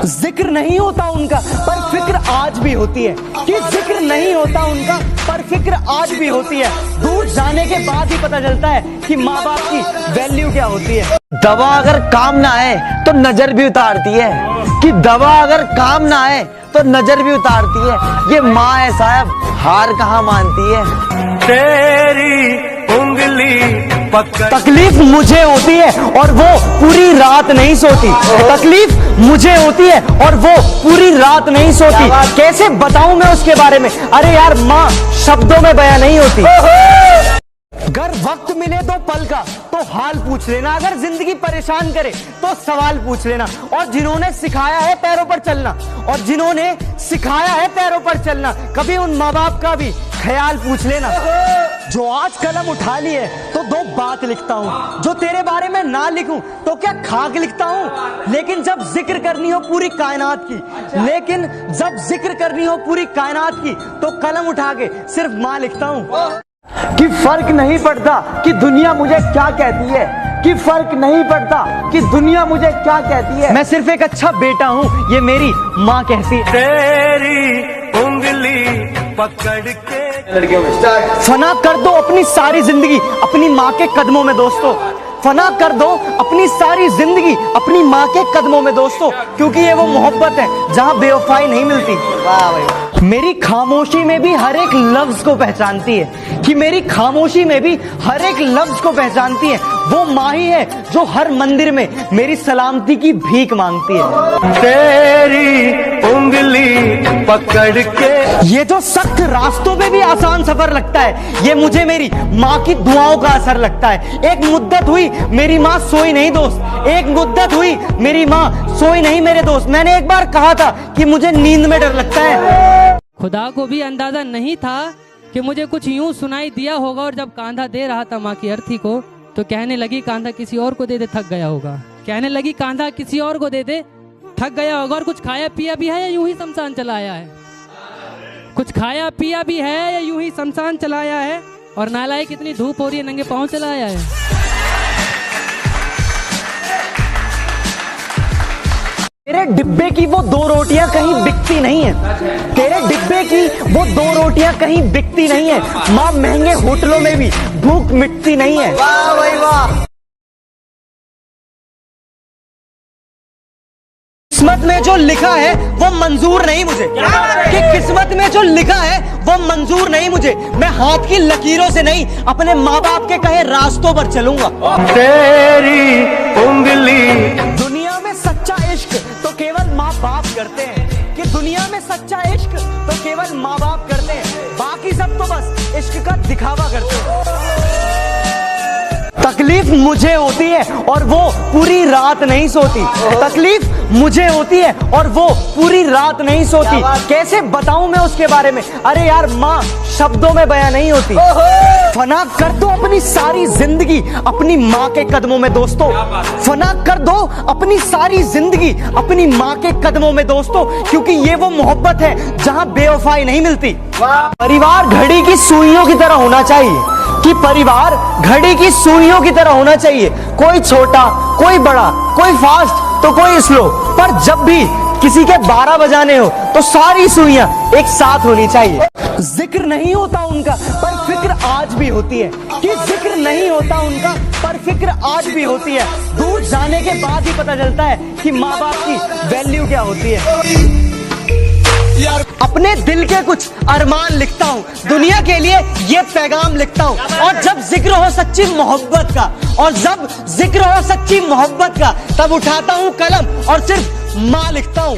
जिक्र नहीं होता उनका पर फिक्र आज भी होती है, कि जिक्र नहीं होता उनका पर फिक्र आज भी होती है। दूर जाने के बाद ही पता चलता है कि माँ बाप की वैल्यू क्या होती है। दवा अगर काम ना आए तो नजर भी उतारती है, कि दवा अगर काम ना आए तो नजर भी उतारती है। ये माँ है साहब, हार कहाँ मानती है। तेरी उंगली पकड़ तकलीफ मुझे होती है और वो पूरी रात नहीं सोती। तकलीफ मुझे होती है और वो पूरी रात नहीं सोती। कैसे बताऊं मैं उसके बारे में? अरे यार माँ शब्दों में बयां नहीं होती। अगर वक्त मिले तो पल का तो हाल पूछ लेना, अगर जिंदगी परेशान करे तो सवाल पूछ लेना। और जिन्होंने सिखाया है पैरों पर चलना, और जिन्होंने सिखाया है पैरों पर चलना, कभी उन माँ बाप का भी ख्याल पूछ लेना। जो आज कलम उठा ली है तो दो बात लिखता हूँ, जो तेरे बारे में ना लिखूं तो क्या खाक लिखता हूँ। लेकिन जब जिक्र करनी हो पूरी कायनात की, लेकिन जब जिक्र करनी हो पूरी कायनात की, तो कलम उठा के सिर्फ माँ लिखता हूँ। कि फर्क नहीं पड़ता कि दुनिया मुझे क्या कहती है, कि फर्क नहीं पड़ता कि दुनिया मुझे क्या कहती है। मैं सिर्फ एक अच्छा बेटा हूँ, ये मेरी माँ कहती है। तेरी उंगली पकड़ के फना कर दो अपनी सारी जिंदगी अपनी माँ के कदमों में दोस्तों, फना कर दो अपनी सारी जिंदगी अपनी माँ के कदमों में दोस्तों, क्योंकि ये वो मोहब्बत है जहाँ बेवफाई नहीं मिलती। वाह भाई। मेरी खामोशी में भी हर एक लफ्ज को पहचानती है, कि मेरी खामोशी में भी हर एक लफ्ज को पहचानती है। वो माँ ही है जो हर मंदिर में मेरी सलामती की भीख मांगती है। तेरी उंगली पकड़ के ये जो सख्त रास्तों में भी आसान सफर लगता है, ये मुझे मेरी माँ की दुआओं का असर लगता है। एक मुद्दत हुई मेरी माँ सोई नहीं दोस्त, एक मुद्दत हुई मेरी माँ सोई नहीं मेरे दोस्त। मैंने एक बार कहा था कि मुझे नींद में डर लगता है। खुदा को भी अंदाजा नहीं था कि मुझे कुछ यूं सुनाई दिया होगा। और जब कांधा दे रहा था माँ की अर्थी को, तो कहने लगी कांधा किसी और को दे दे, थक गया होगा। कहने लगी कांधा किसी और को दे दे, थक गया होगा। और कुछ खाया पिया भी है या यूं ही शमशान चलाया है? कुछ खाया पिया भी है या यूं ही शमशान चलाया है? और नालायक कितनी धूप हो रही है, नंगे पाँव चलाया है। तेरे डिब्बे की वो दो रोटियां कहीं बिकती नहीं है, तेरे डिब्बे की वो दो रोटियां कहीं बिकती नहीं है। माँ महंगे होटलों में भी भूख मिटती नहीं है। वाह भाई वाह। किस्मत में जो लिखा है वो मंजूर नहीं मुझे, कि किस्मत में जो लिखा है वो मंजूर नहीं मुझे। मैं हाथ की लकीरों से नहीं अपने माँ बाप के कहे रास्तों पर चलूंगा। तेरी उंगली दुनिया में सच्चा इश्क तो केवल माँ बाप करते हैं, कि दुनिया में सच्चा इश्क तो केवल माँ बाप करते हैं, बाकी सब तो बस इश्क का दिखावा करते हैं। तकलीफ मुझे होती है और वो पूरी रात नहीं सोती। तकलीफ मुझे होती है और वो पूरी रात नहीं सोती। कैसे बताऊं मैं उसके बारे में? अरे यार माँ शब्दों में बयां नहीं होती। फना कर दो अपनी सारी जिंदगी अपनी माँ के कदमों में दोस्तों, फना कर दो अपनी सारी जिंदगी अपनी माँ के कदमों में दोस्तों, क्योंकि ये वो मोहब्बत है जहाँ बेवफाई नहीं मिलती। परिवार घड़ी की सुइयों की तरह होना चाहिए, कि परिवार घड़ी की सुइयों की तरह होना चाहिए। कोई छोटा कोई बड़ा, कोई फास्ट तो कोई स्लो, पर जब भी किसी के 12 बजाने हो तो सारी सुइयां एक साथ होनी चाहिए। जिक्र नहीं होता उनका पर फिक्र आज भी होती है, कि जिक्र नहीं होता उनका पर फिक्र आज भी होती है। दूर जाने के बाद ही पता चलता है कि माँ बाप की वैल्यू क्या होती है। अपने दिल के कुछ अरमान लिखता हूँ, दुनिया के लिए ये पैगाम लिखता हूँ। और जब जिक्र हो सच्ची मोहब्बत का, और जब जिक्र हो सच्ची मोहब्बत का, तब उठाता हूँ कलम और सिर्फ माँ लिखता हूँ।